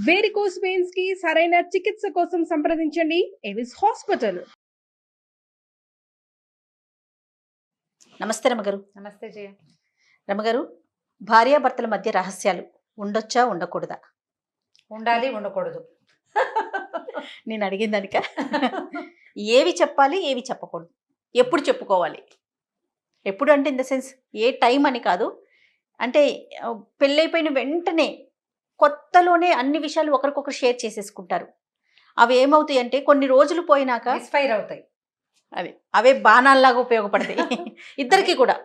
Varicose veins కి సరైన చికిత్స కోసం సంప్రదించండి ఎవిస్ హాస్పిటల్. నమస్తే రమగారు. నమస్తే జయ. రమగారు, భార్యాభర్తల మధ్య రహస్యాలు ఉండొచ్చా ఉండకూడదా? ఉండాలి, ఉండకూడదు. నేను అడిగిన దానిక ఏవి చెప్పాలి, ఏవి చెప్పకూడదు, ఎప్పుడు చెప్పుకోవాలి? ఎప్పుడు అంటే in the sense A time అని కాదు, అంటే పెళ్ళైపోయిన వెంటనే కొత్తలోనే అన్ని విషయాలు ఒకరికొకరు షేర్ చేసేసుకుంటారు. అవి ఏమవుతాయి అంటే కొన్ని రోజులు పోయినాక మిస్ఫైర్ అవుతాయి. అవే బాణాల్లాగా ఉపయోగపడతాయి ఇద్దరికి కూడా.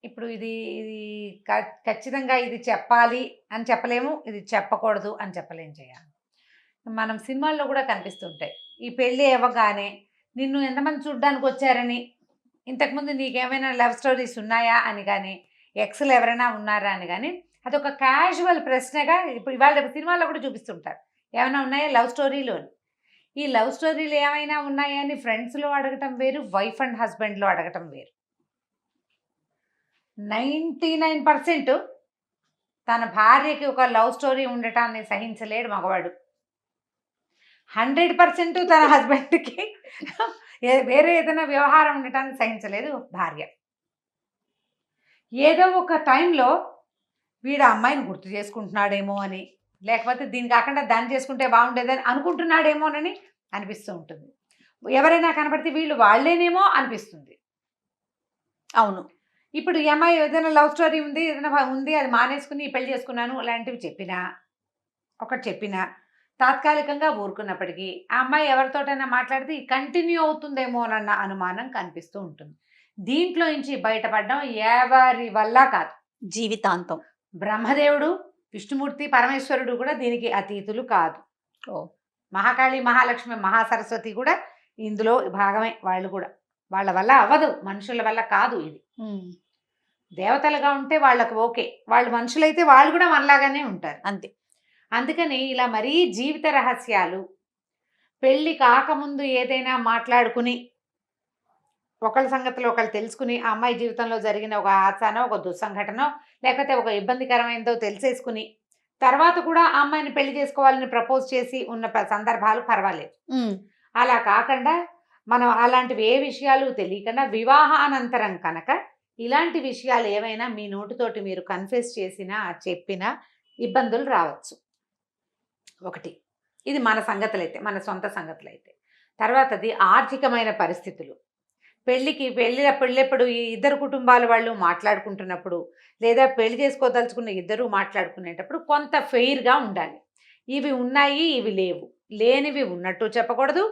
ఇప్పుడు ఇది ఇది ఖచ్చితంగా ఇది చెప్పాలి అని చెప్పలేము, ఇది చెప్పకూడదు అని చెప్పలేము జయ. మనం సినిమాల్లో కూడా కనిపిస్తుంటాయి. ఈ పెళ్ళి అవ్వగానే నిన్ను ఎంతమంది చూడ్డానికి వచ్చారని, ఇంతకుముందు నీకేమైనా లవ్ స్టోరీస్ ఉన్నాయా అని కానీ, ఎక్స్లు ఎవరైనా ఉన్నారా అని కానీ, అదొక క్యాజువల్ ప్రశ్నగా ఇప్పుడు ఇవాళ సినిమాల్లో కూడా చూపిస్తుంటారు. ఏమైనా ఉన్నాయా లవ్ స్టోరీలు అని. ఈ లవ్ స్టోరీలు ఏమైనా ఉన్నాయా అని ఫ్రెండ్స్లో అడగటం వేరు, వైఫ్ అండ్ హస్బెండ్లో అడగటం వేరు. 99% తన భార్యకి ఒక లవ్ స్టోరీ ఉండటాన్ని సహించలేడు మగవాడు. 100% తన హస్బెండ్కి వేరే ఏదైనా వ్యవహారం ఉండటాన్ని సహించలేదు భార్య. ఏదో ఒక టైంలో వీడు అమ్మాయిని గుర్తు చేసుకుంటున్నాడేమో అని, లేకపోతే దీని కాకుండా దాన్ని చేసుకుంటే బాగుండేదని అనుకుంటున్నాడేమోనని అనిపిస్తూ ఉంటుంది. ఎవరైనా కనపడితే వీళ్ళు వాళ్ళేనేమో అనిపిస్తుంది. అవును. ఇప్పుడు ఈ అమ్మాయి ఏదైనా లవ్ స్టోరీ ఉంది, ఏదైనా ఉంది, అది మానేసుకుని పెళ్లి చేసుకున్నాను అలాంటివి చెప్పినా తాత్కాలికంగా ఊరుకున్నప్పటికీ ఆ అమ్మాయి ఎవరితోటైనా మాట్లాడితే కంటిన్యూ అవుతుందేమోనన్న అనుమానం కనిపిస్తూ ఉంటుంది. దీంట్లో నుంచి బయటపడడం ఎవరి వల్ల కాదు, జీవితాంతం. బ్రహ్మదేవుడు, విష్ణుమూర్తి, పరమేశ్వరుడు కూడా దీనికి అతీతులు కాదు. మహాకాళి, మహాలక్ష్మి, మహాసరస్వతి కూడా ఇందులో భాగమే. వాళ్ళు కూడా వాళ్ళ వల్ల అవ్వదు, మనుషుల వల్ల కాదు. ఇది దేవతలుగా ఉంటే వాళ్ళకు ఓకే, వాళ్ళు మనుషులైతే వాళ్ళు కూడా మనలాగానే ఉంటారు అంతే. అందుకని ఇలా మరీ జీవిత రహస్యాలు పెళ్ళి కాకముందు ఏదైనా మాట్లాడుకుని ఒకళ్ళ సంగతిలో ఒకళ్ళు తెలుసుకుని, ఆ అమ్మాయి జీవితంలో జరిగిన ఒక హాస్యానో, ఒక దుస్సంఘటనో, లేకపోతే ఒక ఇబ్బందికరమైనదో తెలిసేసుకుని తర్వాత కూడా ఆ అమ్మాయిని పెళ్లి చేసుకోవాలని ప్రపోజ్ చేసి ఉన్న సందర్భాలు పర్వాలేదు. అలా కాకుండా మనం అలాంటివి ఏ విషయాలు తెలియకుండా వివాహానంతరం కనుక ఇలాంటి విషయాలు ఏవైనా మీ నోటితోటి మీరు కన్ఫెస్ చేసినా చెప్పినా ఇబ్బందులు రావచ్చు. ఒకటి ఇది మన సంగతులైతే, మన సొంత సంగతులైతే. తర్వాతది ఆర్థికమైన పరిస్థితులు. పెళ్ళెప్పుడు ఈ ఇద్దరు కుటుంబాల వాళ్ళు మాట్లాడుకుంటున్నప్పుడు, లేదా పెళ్లి చేసుకోదలుచుకున్న ఇద్దరు మాట్లాడుకునేటప్పుడు కొంత ఫెయిర్గా ఉండాలి. ఇవి ఉన్నాయి, ఇవి లేవు, లేనివి ఉన్నట్టు చెప్పకూడదు,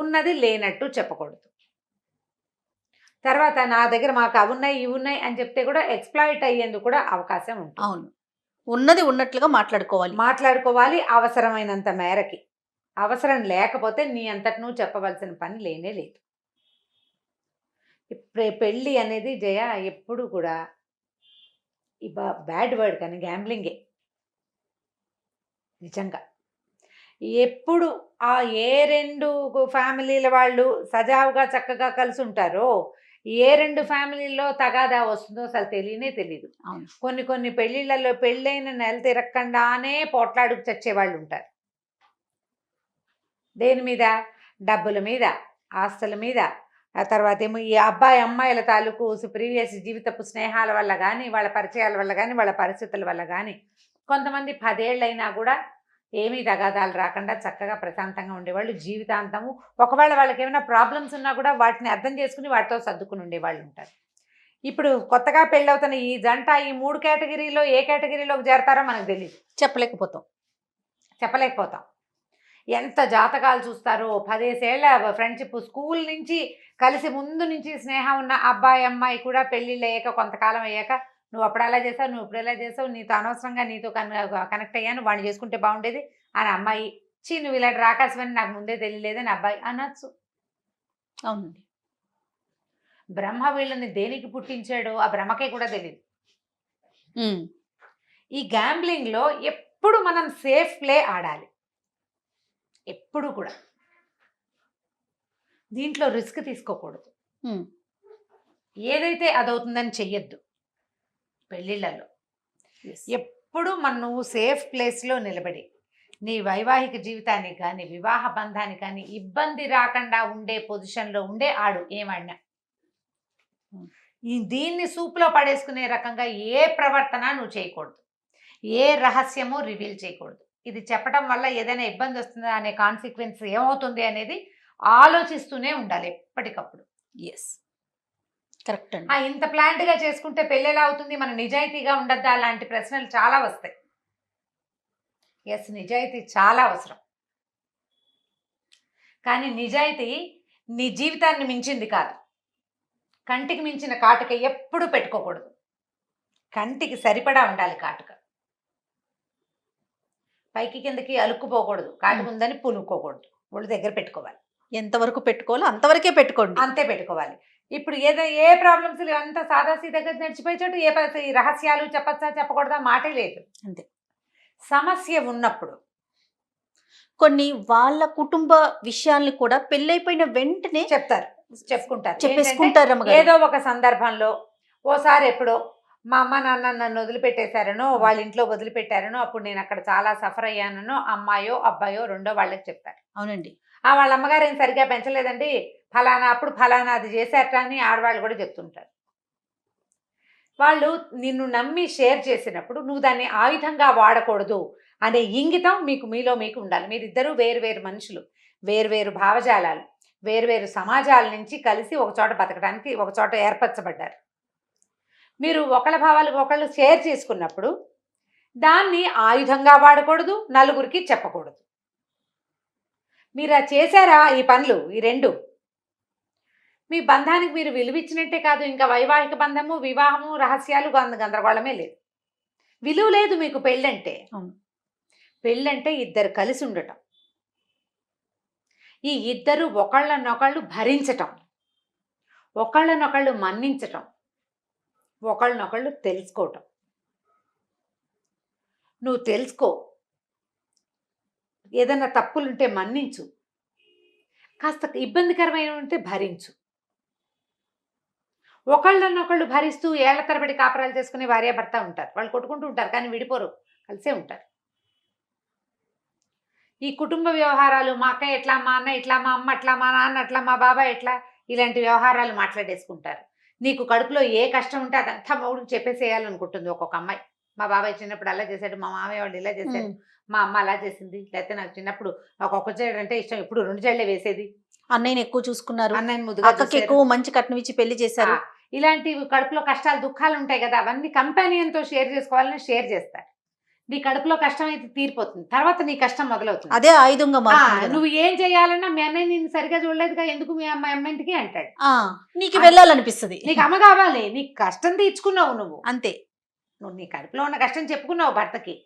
ఉన్నది లేనట్టు చెప్పకూడదు. తర్వాత నా దగ్గర మాకు అవి ఉన్నాయి, ఇవి ఉన్నాయి అని చెప్తే కూడా ఎక్స్ప్లాయిట్ అయ్యేందుకు కూడా అవకాశం ఉంటుంది. అవును, ఉన్నది ఉన్నట్లుగా మాట్లాడుకోవాలి అవసరమైనంత మేరకి. అవసరం లేకపోతే నీ అంతటి నువ్వు చెప్పవలసిన పని లేనే లేదు. పెళ్ళి అనేది జయ ఎప్పుడు కూడా ఈ బ్యాడ్ వర్డ్ కానీ గ్యాంబ్లింగే నిజంగా. ఎప్పుడు ఆ ఏ రెండు ఫ్యామిలీల వాళ్ళు సజావుగా చక్కగా కలిసి ఉంటారో, ఏ రెండు ఫ్యామిలీల్లో తగాదా వస్తుందో అసలు తెలియదు. కొన్ని పెళ్ళిళ్ళలో పెళ్ళైన నెల తిరగకుండానే పోట్లాడుకు చచ్చేవాళ్ళు ఉంటారు. దేని మీద? డబ్బుల మీద, ఆస్తుల మీద. ఆ తర్వాత ఏమో ఈ అబ్బాయి అమ్మాయిల తాలూకు ప్రీవియస్ జీవితపు స్నేహాల వల్ల కానీ, వాళ్ళ పరిచయాల వల్ల కానీ, వాళ్ళ పరిస్థితుల వల్ల కానీ కొంతమంది 10 ఏళ్ళైనా కూడా ఏమీ తగాదాలు రాకుండా చక్కగా ప్రశాంతంగా ఉండేవాళ్ళు జీవితాంతము. ఒకవేళ వాళ్ళకి ఏమైనా ప్రాబ్లమ్స్ ఉన్నా కూడా వాటిని అర్థం చేసుకుని వాటితో సర్దుకుని ఉండేవాళ్ళు ఉంటారు. ఇప్పుడు కొత్తగా పెళ్ళవుతున్న ఈ జంట ఈ 3 కేటగిరీలో ఏ కేటగిరీలోకి చేరతారో మనకు తెలియదు, చెప్పలేకపోతాం. ఎంత జాతకాలు చూస్తారో, 10 ఏళ్ల ఫ్రెండ్షిప్, స్కూల్ నుంచి కలిసి ముందు నుంచి స్నేహం ఉన్న అబ్బాయి అమ్మాయి కూడా పెళ్ళిళ్ళు అయ్యాక కొంతకాలం అయ్యాక నువ్వు అప్పుడు అలా చేసావు, నువ్వు ఇప్పుడు ఎలా చేసావు, నీతో అనవసరంగా నీతో కనెక్ట్ అయ్యాను, వాడిని చేసుకుంటే బాగుండేది అని అమ్మాయి, నువ్వు ఇలాంటి రాకాశమని నాకు ముందే తెలియలేదని అబ్బాయి అనొచ్చు. అవునండి. బ్రహ్మ వీళ్ళని దేనికి పుట్టించాడో ఆ బ్రహ్మకే కూడా తెలియదు. ఈ గ్యాంబ్లింగ్లో ఎప్పుడు మనం సేఫ్ ప్లే ఆడాలి, ఎప్పుడు కూడా. దీంట్లో రిస్క్ తీసుకోకూడదు. ఏదైతే అదవుతుందని చెయ్యొద్దు. పెళ్ళిళ్ళలో ఎప్పుడు నువ్వు సేఫ్ ప్లేస్లో నిలబడి నీ వైవాహిక జీవితానికి కానీ వివాహ బంధానికి కానీ ఇబ్బంది రాకుండా ఉండే పొజిషన్లో ఉండే ఆడు ఏమన్నా. దీన్ని సూపులో పడేసుకునే రకంగా ఏ ప్రవర్తన నువ్వు చేయకూడదు, ఏ రహస్యము రివీల్ చేయకూడదు. ఇది చెప్పడం వల్ల ఏదైనా ఇబ్బంది వస్తుందా అనే కాన్సిక్వెన్స్ ఏమవుతుంది అనేది ఆలోచిస్తూనే ఉండాలి ఎప్పటికప్పుడు. ఎస్, కరెక్ట్ అండి. ఇంత ప్లాంట్గా చేసుకుంటే పెళ్ళి ఎలా అవుతుంది, మన నిజాయితీగా ఉండద్దా, అలాంటి ప్రశ్నలు చాలా వస్తాయి. ఎస్, నిజాయితీ చాలా అవసరం. కానీ నిజాయితీ నీ జీవితాన్ని మించింది కాదు. కంటికి మించిన కాటుక ఎప్పుడు పెట్టుకోకూడదు. కంటికి సరిపడా ఉండాలి కాటుక. పైకి కిందకి అలుక్కుపోకూడదు. కాటుక ఉందని పునుక్కోకూడదు. ఒళ్ళు దగ్గర పెట్టుకోవాలి. ఎంతవరకు పెట్టుకోవాలో అంతవరకే పెట్టుకోండి, అంతే పెట్టుకోవాలి. ఇప్పుడు ఏ ప్రాబ్లమ్స్ అంతా సాదాసీదాగా నడిచిపోయే చోటు ఈ రహస్యాలు చెప్పచ్చా చెప్పకూడదా మాటే లేదు. అంతే. సమస్య ఉన్నప్పుడు కొన్ని వాళ్ళ కుటుంబ విషయాల్ని కూడా పెళ్ళైపోయిన వెంటనే చెప్పుకుంటారు. చెప్పేసుకుంటారు. ఏదో ఒక సందర్భంలో ఓసారి ఎప్పుడో మా అమ్మ నాన్న నన్ను వదిలిపెట్టేశారనో, వాళ్ళ ఇంట్లో వదిలిపెట్టారనో, అప్పుడు నేను అక్కడ చాలా సఫర్ అయ్యానో అమ్మాయో అబ్బాయో రెండో వాళ్ళకి చెప్తారు. అవునండి. వాళ్ళ అమ్మగారు ఏం సరిగ్గా పెంచలేదండి, ఫలానా అప్పుడు ఫలానా అది చేశారట అని ఆడవాళ్ళు కూడా చెప్తుంటారు. వాళ్ళు నిన్ను నమ్మి షేర్ చేసినప్పుడు నువ్వు దాన్ని ఆయుధంగా వాడకూడదు అనే ఇంగితం మీలో మీకు ఉండాలి. మీరిద్దరూ వేరు మనుషులు, వేరు భావజాలాలు, వేరు సమాజాల నుంచి కలిసి ఒక చోట బతకడానికి ఒక చోట ఏర్పరచబడ్డారు. మీరు ఒకళ్ళ భావాలు ఒకళ్ళు షేర్ చేసుకున్నప్పుడు దాన్ని ఆయుధంగా వాడకూడదు, నలుగురికి చెప్పకూడదు. మీరు చేశారా ఈ పనులు, ఈ రెండు మీ బంధానికి మీరు విలువిచ్చినట్టే కాదు, ఇంకా వైవాహిక బంధము, వివాహము, రహస్యాలు గందరగోళమే లేదు. విలువ లేదు మీకు పెళ్ళంటే. పెళ్ళంటే ఇద్దరు కలిసి ఉండటం, ఈ ఇద్దరు ఒకళ్ళనొకళ్ళు భరించటం, ఒకళ్ళనొకళ్ళు మన్నించటం, ఒకళ్ళనొకళ్ళు తెలుసుకోవటం. నువ్వు తెలుసుకో, ఏదైనా తప్పులుంటే మన్నించు, కాస్త ఇబ్బందికరమైన ఉంటే భరించు. ఒకళ్ళనొకళ్ళు భరిస్తూ ఏళ్ల తరబడి కాపురాలు చేసుకునే భార్యాభర్త ఉంటారు. వాళ్ళు కొట్టుకుంటూ ఉంటారు కానీ విడిపోరు, కలిసే ఉంటారు. ఈ కుటుంబ వ్యవహారాలు, మా అక్క ఎట్లా, మా అన్న ఇట్లా, మా అమ్మ అట్లా, మా నాన్న అట్లా, మా బాబాయ్ ఎట్లా, ఇలాంటి వ్యవహారాలు మాట్లాడేసుకుంటారు. నీకు కడుపులో ఏ కష్టం ఉంటే అదంతా మొగుడికి చెప్పేసేయాలనుకుంటుంది ఒక్కొక్క అమ్మాయి. మా బాబాయ్ చిన్నప్పుడు అలా చేశాడు, మా మామయ్య వాళ్ళు ఇలా చేశారు, మా అమ్మ అలా చేసింది, లేకపోతే నాకు చిన్నప్పుడు ఒక్కొక్క చెడు అంటే ఇష్టం, ఇప్పుడు 2 జడలే వేసేది, అన్నయ్యని ఎక్కువ చూసుకున్నారు, అన్నయ్యని ముద్దుగా అక్కకి ఎక్కువ మంచి కట్నం ఇచ్చి పెళ్లి చేశారు. ఇలాంటివి కడుపులో కష్టాలు దుఃఖాలు ఉంటాయి కదా, అవన్నీ కంపానియన్తో షేర్ చేసుకోవాలని షేర్ చేస్తారు. నీ కడుపులో కష్టం అయితే తీరిపోతుంది, తర్వాత నీ కష్టం మొదలవుతుంది. అదే ఆయుధంగా మారుతుంది. నువ్వు ఏం చేయాలన్నా మీ అన్నయ్య నేను సరిగా చూడలేదుగా, ఎందుకు మీ అమ్మాయింటికి అంటాడు. నీకు వెళ్ళాలనిపిస్తుంది, నీకు అమ్మ కావాలి, నీకు కష్టం తీర్చుకున్నావు నువ్వు, అంతే. నువ్వు నీ కడుపులో ఉన్న కష్టం చెప్పుకున్నావు భర్తకి.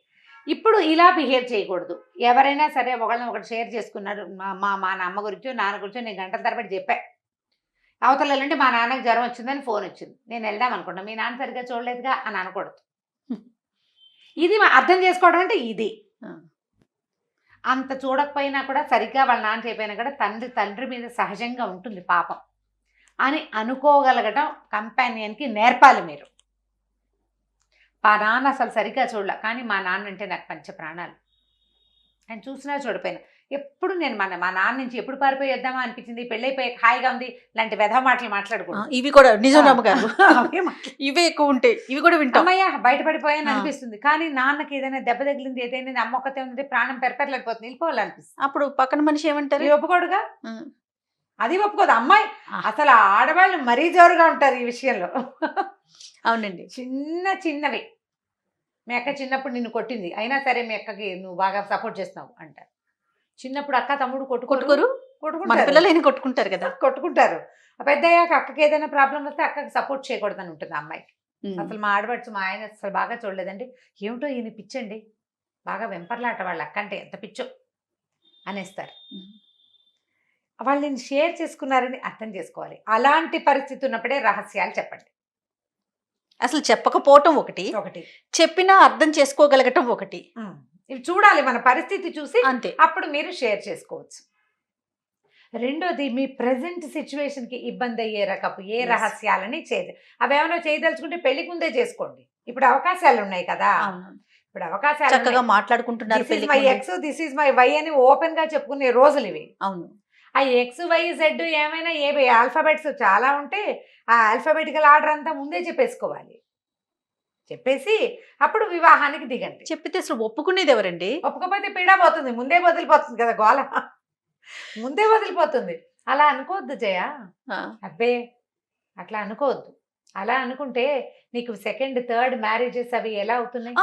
ఇప్పుడు ఇలా బిహేవ్ చేయకూడదు. ఎవరైనా సరే ఒకళ్ళని ఒకటి షేర్ చేసుకున్నారు, మా అమ్మ గురించో నాన్న గురించో నేను గంటల తరబడి చెప్పా. అవతల వెళ్ళంటే మా నాన్నకి జ్వరం వచ్చిందని ఫోన్ వచ్చింది, నేను వెళ్దాం అనుకుంటా, మీ నాన్న సరిగ్గా చూడలేదుగా అని అనకూడదు. ఇది అర్థం చేసుకోవడం అంటే ఇది. అంత చూడకపోయినా కూడా సరిగ్గా వాళ్ళ నాన్న చెప్పినా కూడా తండ్రి మీద సహజంగా ఉంటుంది పాపం అని అనుకోగలగటం కంపానియన్కి నేర్పాలి మీరు. మా నాన్న అసలు సరిగ్గా చూడలే, కానీ మా నాన్న అంటే నాకు పంచ ప్రాణాలు. ఆయన చూసినా చూడపోయినా ఎప్పుడు నేను మా నాన్న నుంచి ఎప్పుడు పారిపోయేద్దామా అనిపించింది, పెళ్ళైపోయి హాయిగా ఉంది, ఇలాంటి వెధవ మాటలు మాట్లాడకూడదు. ఇవి కూడా నిజం నమ్మకాలు, ఇవే ఎక్కువ ఉంటాయి, ఇవి కూడా వింటాం. అమ్మయ్య బయటపడిపోయాని అనిపిస్తుంది, కానీ నాన్నకి ఏదైనా దెబ్బ తగిలింది, ఏదైనా అమ్మొక్కతే ఉంది, ప్రాణం పెరపెరలేకపోతుంది, వెళ్ళిపోవాలనిపిస్తుంది. అప్పుడు పక్కన మనిషి ఏమంటారు, ఒప్పుకోడుగా, అది ఒప్పుకోదు అమ్మాయి. అసలు ఆడవాళ్ళు మరీ జోరుగా ఉంటారు ఈ విషయంలో. అవునండి. చిన్నవి, మీ అక్క చిన్నప్పుడు నిన్ను కొట్టింది, అయినా సరే మీ అక్కకి నువ్వు బాగా సపోర్ట్ చేస్తున్నావు అంటారు. చిన్నప్పుడు అక్క తమ్ముడు కొట్టుకుంటారు కొట్టుకుంటారు కదా, కొట్టుకుంటారు. పెద్దయ్యాక అక్కకి ఏదైనా ప్రాబ్లం వస్తే అక్కకి సపోర్ట్ చేయకూడదని ఉంటుంది అమ్మాయికి. అసలు మా ఆడబడుచు మా ఆయన అసలు బాగా చూడలేదండి, ఏమిటో ఈయన పిచ్చండి, బాగా వెంపర్లాట వాళ్ళ అక్క అంటే ఎంత పిచ్చో అనేస్తారు. వాళ్ళు నేను షేర్ చేసుకున్నారని అర్థం చేసుకోవాలి. అలాంటి పరిస్థితి ఉన్నప్పుడే రహస్యాలు చెప్పండి. అసలు చెప్పకపోవటం ఒకటి, చెప్పినా అర్థం చేసుకోగలగటం ఒకటి. ఇవి చూడాలి, మన పరిస్థితి చూసి అంతే, అప్పుడు మీరు షేర్ చేసుకోవచ్చు. రెండోది, మీ ప్రజెంట్ సిచ్యువేషన్కి ఇబ్బంది అయ్యే రకపు ఏ రహస్యాలని అవేమైనా చేయదలుచుకుంటే పెళ్లికి ముందే చేసుకోండి. ఇప్పుడు అవకాశాలు ఉన్నాయి కదా, ఇప్పుడు అవకాశాలు చక్కగా మాట్లాడుకుంటున్నారు దిస్ ఇస్ పెళ్లికి మై ముందు. Ex, this is my why అని ఓపెన్ గా చెప్పుకునే రోజులు ఇవి. అవును. ఆ ఎక్స్ వై జెడ్ ఏమైనా ఏ ఆల్ఫాబెట్స్ చాలా ఉంటే ఆ ఆల్ఫాబెటికల్ ఆర్డర్ అంతా ముందే చెప్పేసుకోవాలి. చెప్పేసి అప్పుడు వివాహానికి దిగండి. చెప్పితే అసలు ఒప్పుకునేది ఎవరండి? ఒప్పుకోకపోతే పీడా పోతుంది, ముందే వదిలిపోతుంది కదా గోల, ముందే వదిలిపోతుంది. అలా అనుకోవద్దు జయ, ఆ, అబ్బే అట్లా అనుకోవద్దు. అలా అనుకుంటే నీకు సెకండ్ థర్డ్ మ్యారేజెస్ అవి ఎలా అవుతున్నాయి?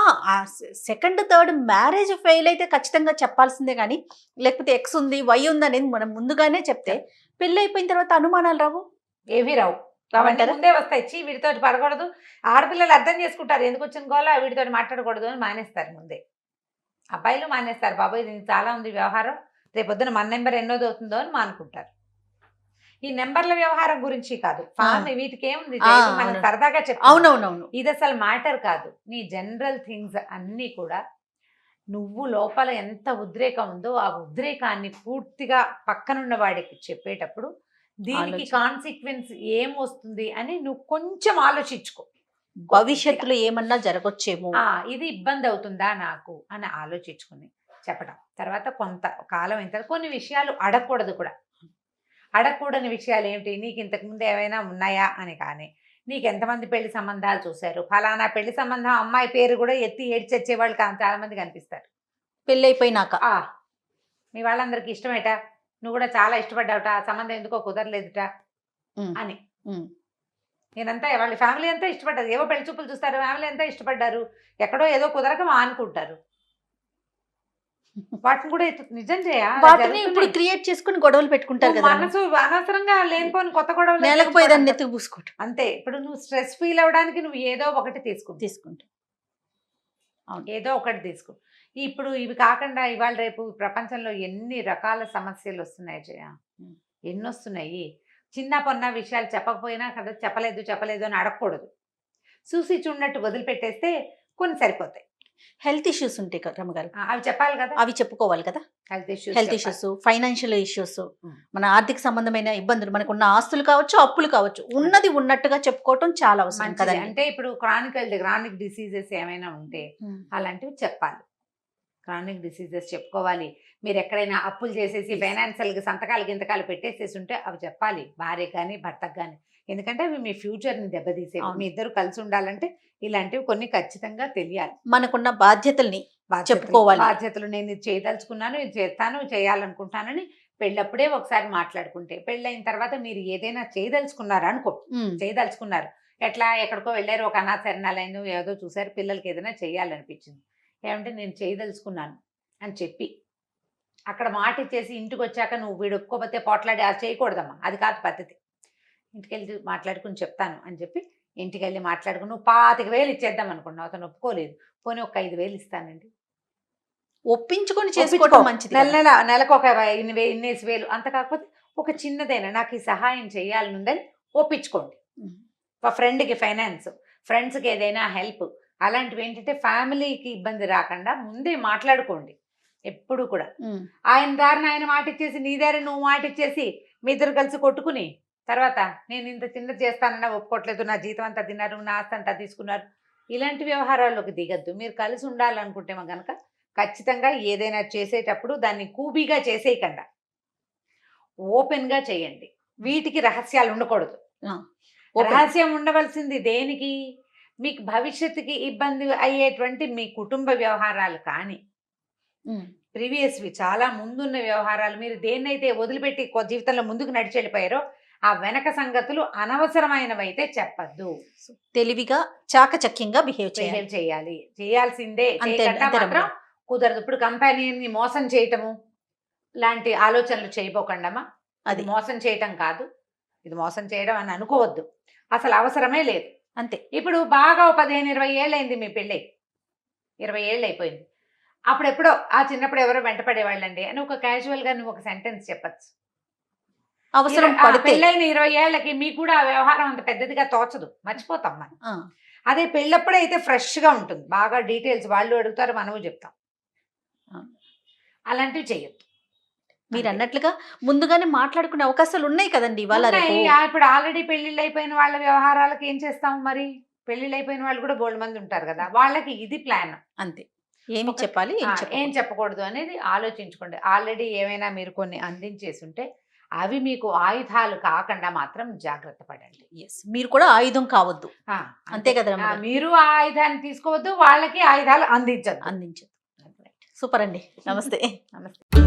సెకండ్ థర్డ్ మ్యారేజ్ ఫెయిల్ అయితే ఖచ్చితంగా చెప్పాల్సిందే కానీ, లేకపోతే ఎక్స్ ఉంది వై ఉంది అనేది మనం ముందుగానే చెప్తే పెళ్ళి అయిపోయిన తర్వాత అనుమానాలు రావు. ఏవి రావు, అవన్నీ రావంటారా? ముందే వస్తాయి. వీడితో పడకూడదు, ఆడపిల్లలు అర్థం చేసుకుంటారు ఎందుకు వచ్చిన గోల, వీడితో మాట్లాడకూడదు అని మానేస్తారు ముందే. అబ్బాయిలు మానేస్తారు, బాబాయ్ దీనికి చాలా ఉంది వ్యవహారం, రేపొద్దున మన నెంబర్ ఎన్నోది అవుతుందో అని మానుకుంటారు. ఈ నెంబర్ల వ్యవహారం గురించి కాదు, వీటికి ఏముంది మనం అవును. సరదాగా చెప్తాం. అవునవునవును. ఇది అసలు మ్యాటర్ కాదు. నీ జనరల్ థింగ్స్ అన్నీ కూడా నువ్వు లోపల ఎంత ఉద్రేకం ఉందో ఆ ఉద్రేకాన్ని పూర్తిగా పక్కనున్న వాడికి చెప్పేటప్పుడు దీనికి కాన్సిక్వెన్స్ ఏం వస్తుంది అని నువ్వు కొంచెం ఆలోచించుకో. భవిష్యత్తులో ఏమన్నా జరగొచ్చేమో, ఇది ఇబ్బంది అవుతుందా నాకు అని ఆలోచించుకుని చెప్పడం. తర్వాత కొంత కాలం అయిన తర్వాత కొన్ని విషయాలు అడగకూడదు కూడా. అడగకూడని విషయాలు ఏమిటి, నీకు ఇంతకుముందు ఏమైనా ఉన్నాయా అని, కానీ నీకు ఎంతమంది పెళ్లి సంబంధాలు చూశారు, ఫలానా పెళ్లి సంబంధం అమ్మాయి పేరు కూడా ఎత్తి ఏడ్చొచ్చే వాళ్ళు చాలా మంది కనిపిస్తారు పెళ్ళి అయిపోయినాక. మీ వాళ్ళందరికీ ఇష్టమేట, నువ్వు కూడా చాలా ఇష్టపడ్డావుట, ఆ సంబంధం ఎందుకో కుదరలేదుట అని. నేనంతా వాళ్ళ ఫ్యామిలీ అంతా ఇష్టపడ్డారు, ఏవో పెళ్లి చూపులు చూస్తారు, ఫ్యామిలీ అంతా ఇష్టపడ్డారు, ఎక్కడో ఏదో కుదరక అనుకుంటారు. వాటిని కూడా నిజం వాటిని ఇప్పుడు క్రియేట్ చేసుకుని గొడవలు పెట్టుకుంటారు కదా. మనసు అనవసరంగా లేనిపోని కొత్త గొడవలు నేలకపోయేదాన్ని ఎత్తుకు పూసుకోవటం. అంతే. ఇప్పుడు నువ్వు స్ట్రెస్ ఫీల్ అవ్వడానికి నువ్వు ఏదో ఒకటి తీసుకుంటా, ఏదో ఒకటి తీసుకో. ఇప్పుడు ఇవి కాకుండా ఇవాళ రేపు ప్రపంచంలో ఎన్ని రకాల సమస్యలు వస్తున్నాయి జయ, ఎన్ని వస్తున్నాయి. చిన్న పొన్న విషయాలు చెప్పకపోయినా కదా, చెప్పలేదు అని అడగకూడదు. చూసి చూడనట్టు వదిలిపెట్టేస్తే కొన్ని సరిపోతాయి. హెల్త్ ఇష్యూస్ ఉంటాయి కదా రమ్మగారు, అవి చెప్పాలి కదా, అవి చెప్పుకోవాలి కదా. హెల్త్ ఇష్యూస్, ఫైనాన్షియల్ ఇష్యూస్, మన ఆర్థిక సంబంధమైన ఇబ్బందులు, మనకున్న ఆస్తులు కావచ్చు, అప్పులు కావచ్చు, ఉన్నది ఉన్నట్టుగా చెప్పుకోవటం చాలా అవసరం కదా. అంటే ఇప్పుడు క్రానిక్ డిసీజెస్ ఏమైనా ఉంటే అలాంటివి చెప్పాలి. క్రానిక్ డిసీజెస్ చెప్పుకోవాలి. మీరు ఎక్కడైనా అప్పులు చేసేసి ఫైనాన్షియల్గా సంతకాలు గింతకాలు పెట్టేసేసి ఉంటే అవి చెప్పాలి, భార్య కానీ భర్తకు కానీ. ఎందుకంటే అవి మీ ఫ్యూచర్ని దెబ్బతీసేవి. మీ ఇద్దరు కలిసి ఉండాలంటే ఇలాంటివి కొన్ని ఖచ్చితంగా తెలియాలి. మనకున్న బాధ్యతల్ని చెప్పుకోవాలి. బాధ్యతలు నేను ఇది చేయదలుచుకున్నాను, ఇది చేస్తాను, చేయాలనుకుంటానని పెళ్ళప్పుడే ఒకసారి మాట్లాడుకుంటే, పెళ్ళైన తర్వాత మీరు ఏదైనా చేయదలుచుకున్నారు అనుకో, చేయదలుచుకున్నారు, ఎట్లా ఎక్కడికో వెళ్ళారు, ఒక అనాథ శరణాలయం ఏదో చూసారు, పిల్లలకి ఏదైనా చేయాలనిపించింది, ఏమంటే నేను చేయదలుచుకున్నాను అని చెప్పి అక్కడ మాట ఇచ్చేసి ఇంటికి వచ్చాక నువ్వు వీడు ఒప్పుకోకపోతే పోట్లాడి అది చేయకూడదమ్మా, అది కాదు పద్ధతి. ఇంటికి వెళ్ళి మాట్లాడుకుని చెప్తాను అని చెప్పి ఇంటికి వెళ్ళి మాట్లాడుకుని నువ్వు 25,000 ఇచ్చేద్దాం అనుకున్నావు, అతను ఒప్పుకోలేదు, పోనీ ఒక 5,000 ఇస్తానండి, ఒప్పించుకొని చేసుకోవడం మంచిది. నెలకు ఒక 20,000 అంత కాకపోతే ఒక చిన్నదైనా నాకు ఈ సహాయం చేయాలనుందని ఒప్పించుకోండి. ఫ్రెండ్కి ఫైనాన్స్, ఫ్రెండ్స్కి ఏదైనా హెల్ప్, అలాంటివి ఏంటంటే ఫ్యామిలీకి ఇబ్బంది రాకుండా ముందే మాట్లాడుకోండి. ఎప్పుడు కూడా ఆయన దారిని ఆయన మాట ఇచ్చేసి నీ దారి నువ్వు మాట ఇచ్చేసి మీ ఇద్దరు కలిసి కొట్టుకుని తర్వాత నేను ఇంత చిన్నది చేస్తానన్నా ఒప్పుకోవట్లేదు, నా జీతం అంతా తిన్నారు, నా ఆస్తి అంతా తీసుకున్నారు, ఇలాంటి వ్యవహారాల్లోకి దిగద్దు. మీరు కలిసి ఉండాలనుకుంటే కనుక ఖచ్చితంగా ఏదైనా చేసేటప్పుడు దాన్ని కూబీగా చేసేయకుండా ఓపెన్గా చేయండి. వీటికి రహస్యాలు ఉండకూడదు. రహస్యం ఉండవలసింది దేనికి, మీకు భవిష్యత్తుకి ఇబ్బంది అయ్యేటువంటి మీ కుటుంబ వ్యవహారాలు కానీ ప్రీవియస్వి చాలా ముందున్న వ్యవహారాలు, మీరు దేన్నైతే వదిలిపెట్టి జీవితంలో ముందుకు నడిచి వెళ్ళిపోయారో ఆ వెనక సంగతులు అనవసరమైనవైతే చెప్పద్దు. తెలివిగా చాకచక్యంగా బిహేవ్ చేయాలి, చేయాల్సిందే, మాత్రం కుదరదు. ఇప్పుడు కంపెనీని మోసం చేయటము లాంటి ఆలోచనలు చేయబోకండమ్మా. అది మోసం చేయటం కాదు, ఇది మోసం చేయడం అని అనుకోవద్దు, అసలు అవసరమే లేదు. అంతే. ఇప్పుడు బాగా 15-20 ఏళ్ళు అయింది మీ పెళ్ళి, 20 ఏళ్ళు అయిపోయింది, అప్పుడెప్పుడో ఆ చిన్నప్పుడు ఎవరో వెంటపడేవాళ్ళండి అని ఒక క్యాజువల్గా నువ్వు ఒక సెంటెన్స్ చెప్పచ్చు. అవసరం పెళ్ళైన 20 ఏళ్ళకి మీకు కూడా ఆ వ్యవహారం అంత పెద్దదిగా తోచదు, మర్చిపోతాం మనం. అదే పెళ్ళప్పుడే అయితే ఫ్రెష్గా ఉంటుంది, బాగా డీటెయిల్స్ వాళ్ళు అడుగుతారు, మనము చెప్తాం. అలాంటివి చెయ్యొద్దు. మీరు అన్నట్లుగా ముందుగానే మాట్లాడుకునే అవకాశాలు ఉన్నాయి కదండి ఇవాళ. ఇప్పుడు ఆల్రెడీ పెళ్లిళ్ళు అయిపోయిన వాళ్ళ వ్యవహారాలకు ఏం చేస్తాము మరి, పెళ్లిళ్ళు అయిపోయిన వాళ్ళు కూడా బోల్డ్ మంది ఉంటారు కదా, వాళ్ళకి ఇది ప్లాన్. అంతే. ఏమి చెప్పాలి ఏమి ఏం చెప్పకూడదు. చెప్పకూడదు అనేది ఆలోచించుకోండి. ఆల్రెడీ ఏమైనా మీరు కొన్ని అందించేసి ఉంటే అవి మీకు ఆయుధాలు కాకుండా మాత్రం జాగ్రత్త పడండి. Yes. మీరు కూడా ఆయుధం కావద్దు. ఆ, అంతే కదా రమ్య ఆ, గారు? మీరు ఆ ఆయుధాన్ని తీసుకోవద్దు, వాళ్ళకి ఆయుధాలు అందించద్దు. అందించదు. సూపర్ అండి. నమస్తే. నమస్తే.